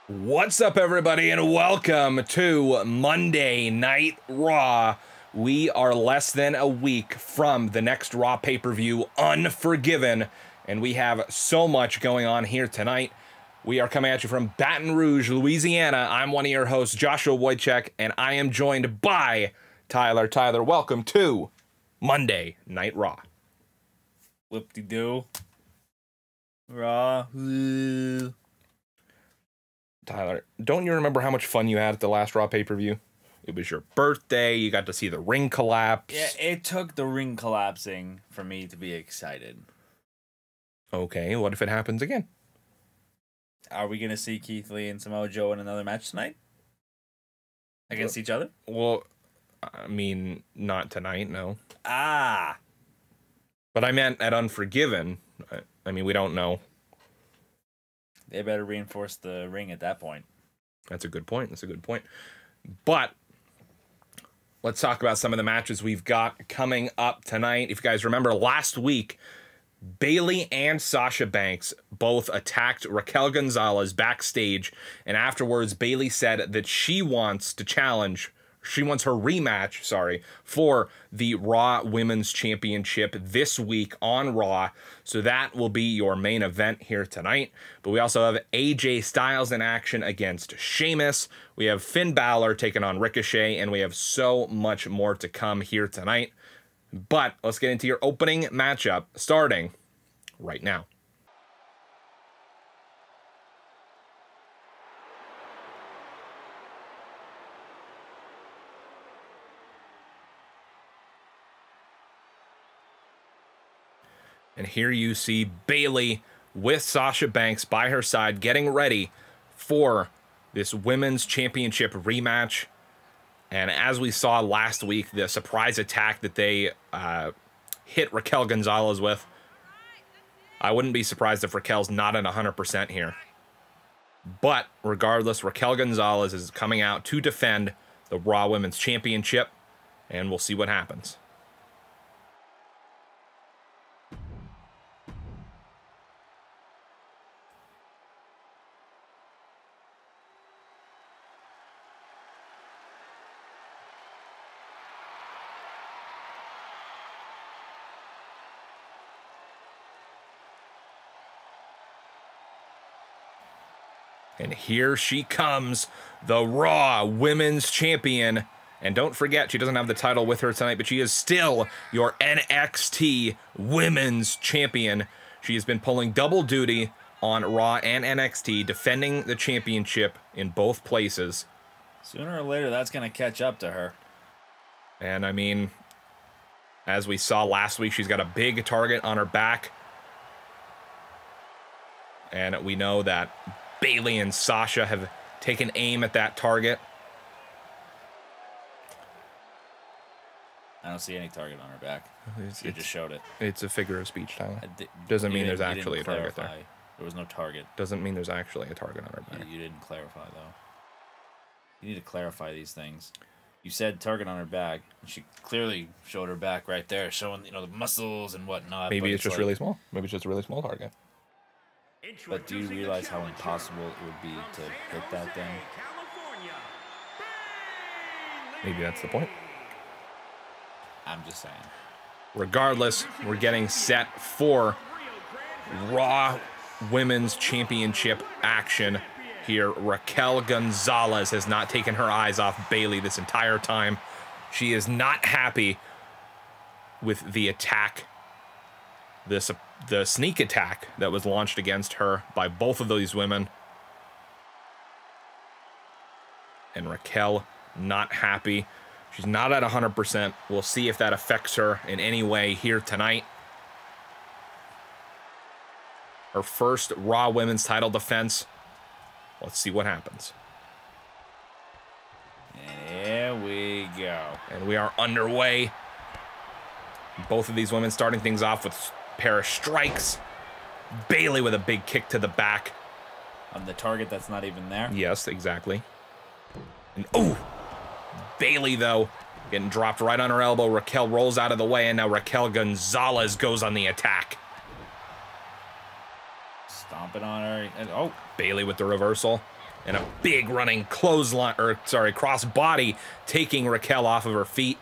What's up, everybody, and welcome to Monday Night Raw. We are less than a week from the next Raw pay-per-view, Unforgiven, and we have so much going on here tonight. We are coming at you from Baton Rouge, Louisiana. I'm one of your hosts, Joshua Wojciech, and I am joined by Tyler. Tyler, welcome to Monday Night Raw. Whoop-de-doo. Raw. Tyler, don't you remember how much fun you had at the last Raw pay-per-view? It was your birthday, you got to see the ring collapse. Yeah, it took the ring collapsing for me to be excited. Okay, what if it happens again? Are we going to see Keith Lee and Samoa Joe in another match tonight? Against each other? Well, I mean, not tonight, no. Ah! But I meant at Unforgiven. I mean, we don't know. They better reinforce the ring at that point. That's a good point. That's a good point. But let's talk about some of the matches we've got coming up tonight. If you guys remember last week, Bayley and Sasha Banks both attacked Raquel Gonzalez backstage, and afterwards Bayley said that she wants to challenge, she wants her rematch, for the Raw Women's Championship this week on Raw. So that will be your main event here tonight. But we also have AJ Styles in action against Sheamus. We have Finn Balor taking on Ricochet, and we have so much more to come here tonight. But let's get into your opening matchup, starting right now. And here you see Bayley with Sasha Banks by her side, getting ready for this Women's Championship rematch. And as we saw last week, the surprise attack that they hit Raquel Gonzalez with, I wouldn't be surprised if Raquel's not at 100% here. But regardless, Raquel Gonzalez is coming out to defend the Raw Women's Championship, and we'll see what happens. And here she comes, the Raw Women's Champion. And don't forget, she doesn't have the title with her tonight, but she is still your NXT Women's Champion. She has been pulling double duty on Raw and NXT, defending the championship in both places. Sooner or later, that's going to catch up to her. And I mean, as we saw last week, she's got a big target on her back. And we know that Bayley and Sasha have taken aim at that target. I don't see any target on her back. You just showed it. It's a figure of speech, Tyler. Doesn't mean there's actually a target there. There was no target. Doesn't mean there's actually a target on her back. You didn't clarify, though. You need to clarify these things. You said target on her back, and she clearly showed her back right there, showing, you know, the muscles and whatnot. Maybe it's just like, really small. Maybe it's just a really small target. But do you realize how impossible it would be to hit that thing? Maybe that's the point. I'm just saying. Regardless, we're getting set for Raw Women's Championship action here. Raquel Gonzalez has not taken her eyes off Bayley this entire time. She is not happy with the attack, the sneak attack that was launched against her by both of these women. And Raquel not happy. She's not at 100%. We'll see if that affects her in any way here tonight. Her first Raw Women's title defense. Let's see what happens. And here we go. And we are underway. Both of these women starting things off with a pair of strikes. Bayley with a big kick to the back. On the target that's not even there? Yes, exactly. And oh! Bayley, though, getting dropped right on her elbow. Raquel rolls out of the way, and now Raquel Gonzalez goes on the attack. Stomping on her. And, oh, Bayley with the reversal. And a big running clothesline, or sorry, cross body, taking Raquel off of her feet.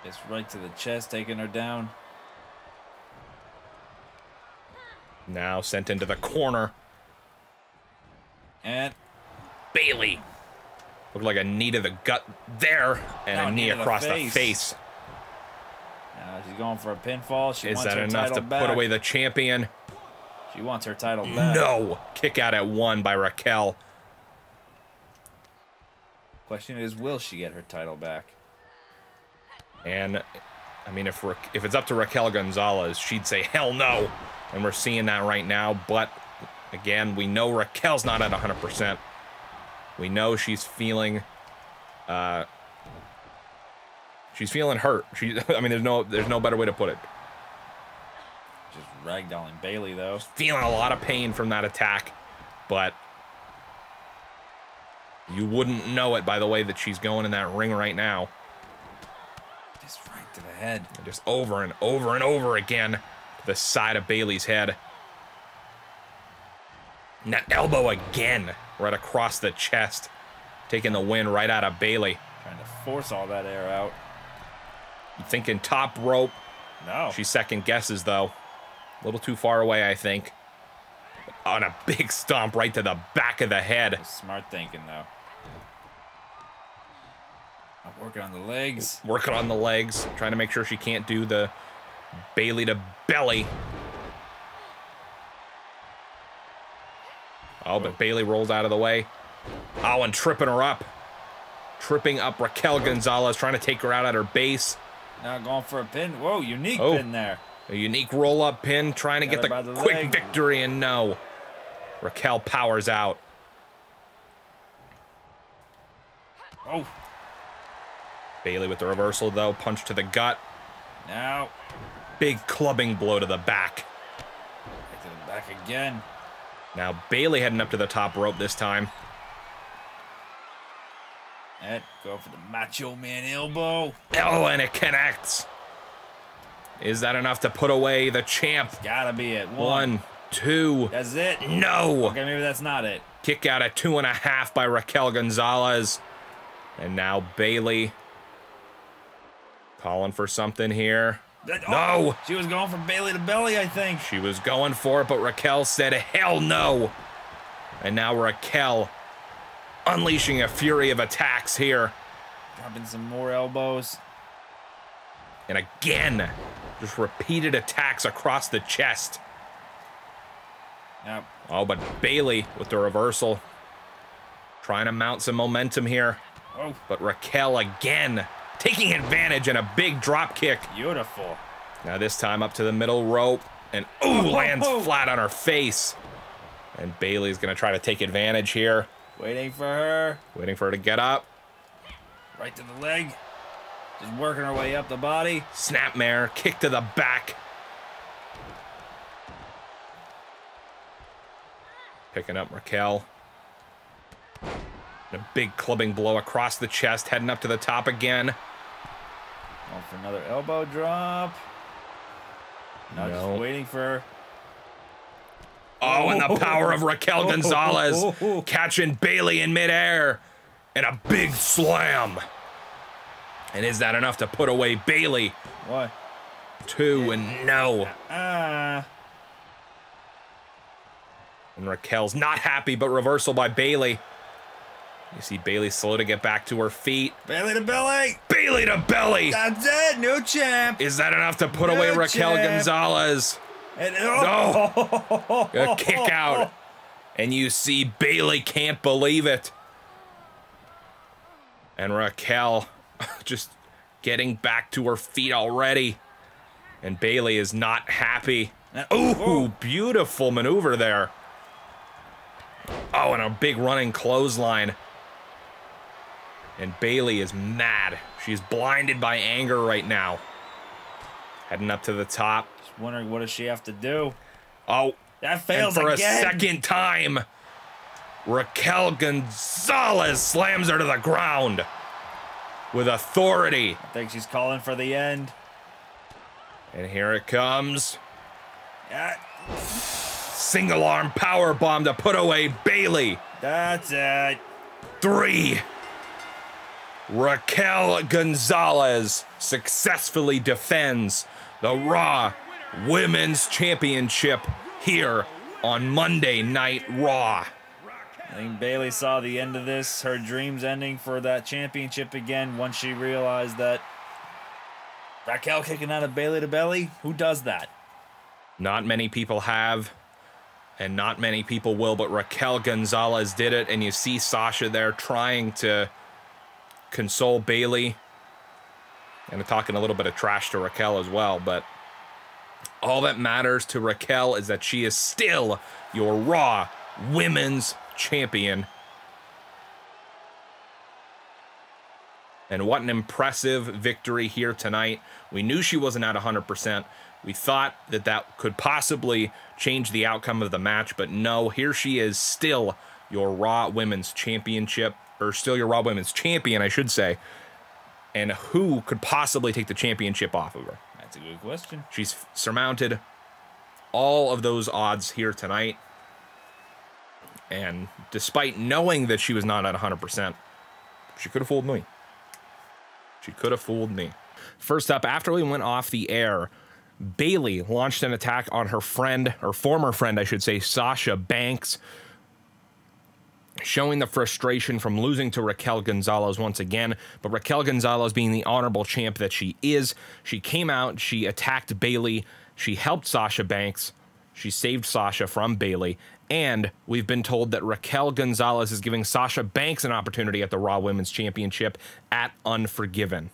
It's right to the chest, taking her down. Now sent into the corner. And Bayley. Looked like a knee to the gut there, and a knee across the face. She's going for a pinfall. She wants her title back. Is that enough to put away the champion? She wants her title back. No. Kick out at 1 by Raquel. Question is, will she get her title back? And, I mean, if it's up to Raquel Gonzalez, she'd say, hell no. And we're seeing that right now. But, again, we know Raquel's not at 100%. We know she's feeling... she's feeling hurt. I mean, there's no better way to put it. Just ragdolling Bayley, though. Feeling a lot of pain from that attack, but you wouldn't know it by the way that she's going in that ring right now. Just right to the head. And just over and over and over again to the side of Bayley's head. And that elbow again, right across the chest, taking the win right out of Bayley. Trying to force all that air out. Thinking top rope. No. She second guesses, though. A little too far away, I think. On a big stomp right to the back of the head. Smart thinking, though. I'm working on the legs. Working on the legs. Trying to make sure she can't do the Bayley to belly. Oh, but Bayley rolls out of the way. Oh, and tripping her up. Tripping up Raquel Gonzalez, trying to take her out at her base. Now going for a pin. Whoa, unique pin there. A unique roll-up pin, trying to get the quick leg. victory, and no. Raquel powers out. Oh. Bayley with the reversal, though. Punch to the gut. Now. Big clubbing blow to the back. Back to the back again. Now Bayley heading up to the top rope this time. And go for the Macho Man elbow. Oh, and it connects. Is that enough to put away the champ? It's gotta be it. 1, 2. That's it. No. Okay, maybe that's not it. Kick out at 2.5 by Raquel Gonzalez. And now Bayley calling for something here. No. She was going for Bayley to belly, I think. She was going for it, but Raquel said, hell no. And now Raquel unleashing a fury of attacks here. Dropping some more elbows. And again, just repeated attacks across the chest. Yep. Oh, but Bayley with the reversal. Trying to mount some momentum here. Oh. But Raquel again taking advantage and a big drop kick. Beautiful. Now this time up to the middle rope. And lands flat on her face. And Bayley's going to try to take advantage here. Waiting for her. Waiting for her to get up. Right to the leg. Just working her way up the body. Snapmare, kick to the back. Picking up Raquel. And a big clubbing blow across the chest, heading up to the top again. Going for another elbow drop. Now just waiting for her. Oh, and the power of Raquel Gonzalez catching Bayley in midair. And a big slam. And is that enough to put away Bayley? What? 2, and no. And Raquel's not happy, but reversal by Bayley. You see Bayley slow to get back to her feet. Bayley to belly. Bayley to belly. That's it. New champ. Is that enough to put away Raquel Gonzalez? And, no. A kick out. And you see Bayley can't believe it. And Raquel just getting back to her feet already. And Bayley is not happy. Ooh, beautiful maneuver there. Oh, and a big running clothesline. And Bayley is mad. She's blinded by anger right now. Heading up to the top. Just wondering, what does she have to do? Oh, that fails and for again. a second time, Raquel Gonzalez slams her to the ground with authority. I think she's calling for the end. And here it comes. Yeah. single arm power bomb to put away Bayley. That's it. 3. Raquel Gonzalez successfully defends the Raw Women's Championship here on Monday Night Raw. I think Bayley saw the end of this, her dreams ending for that championship again once she realized that Raquel kicking out of Bayley to belly, who does that? Not many people have, and not many people will, but Raquel Gonzalez did it, and you see Sasha there trying to console Bayley and talking a little bit of trash to Raquel as well, but all that matters to Raquel is that she is still your Raw Women's Champion. And what an impressive victory here tonight. We knew she wasn't at 100%. We thought that that could possibly change the outcome of the match, but no, here she is, still your Raw Women's Championship, or still your Raw Women's Champion, I should say. And who could possibly take the championship off of her? That's a good question. She's surmounted all of those odds here tonight. And despite knowing that she was not at 100%, she could have fooled me. She could have fooled me. First up, after we went off the air, Bayley launched an attack on her friend, or former friend, I should say, Sasha Banks, showing the frustration from losing to Raquel Gonzalez once again. But Raquel Gonzalez, being the honorable champ that she is, she came out, she attacked Bayley, she helped Sasha Banks, she saved Sasha from Bayley, and we've been told that Raquel Gonzalez is giving Sasha Banks an opportunity at the Raw Women's Championship at Unforgiven.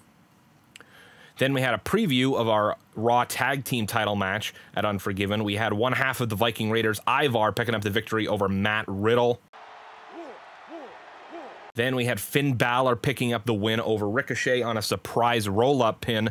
Then we had a preview of our Raw Tag Team title match at Unforgiven. We had one half of the Viking Raiders, Ivar, picking up the victory over Matt Riddle. Then we had Finn Balor picking up the win over Ricochet on a surprise roll-up pin.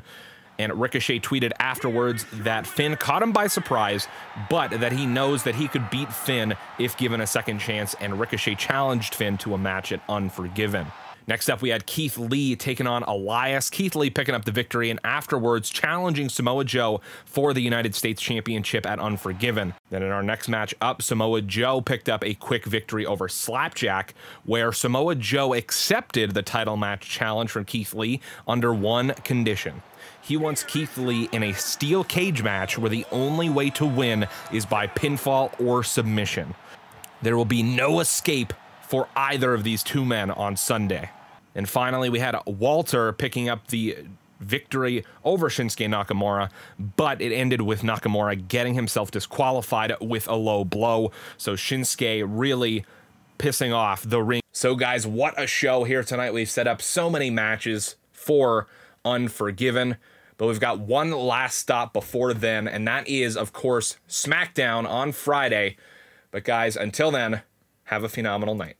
And Ricochet tweeted afterwards that Finn caught him by surprise, but that he knows that he could beat Finn if given a second chance, and Ricochet challenged Finn to a match at Unforgiven. Next up, we had Keith Lee taking on Elias. Keith Lee picking up the victory and afterwards challenging Samoa Joe for the United States Championship at Unforgiven. Then in our next match up, Samoa Joe picked up a quick victory over Slapjack, where Samoa Joe accepted the title match challenge from Keith Lee under one condition. He wants Keith Lee in a steel cage match where the only way to win is by pinfall or submission. There will be no escape for either of these two men on Sunday. And finally, we had Walter picking up the victory over Shinsuke Nakamura, but it ended with Nakamura getting himself disqualified with a low blow. So Shinsuke really pissing off the ring. So guys, what a show here tonight. We've set up so many matches for Unforgiven, but we've got one last stop before then, and that is, of course, SmackDown on Friday. But guys, until then, have a phenomenal night.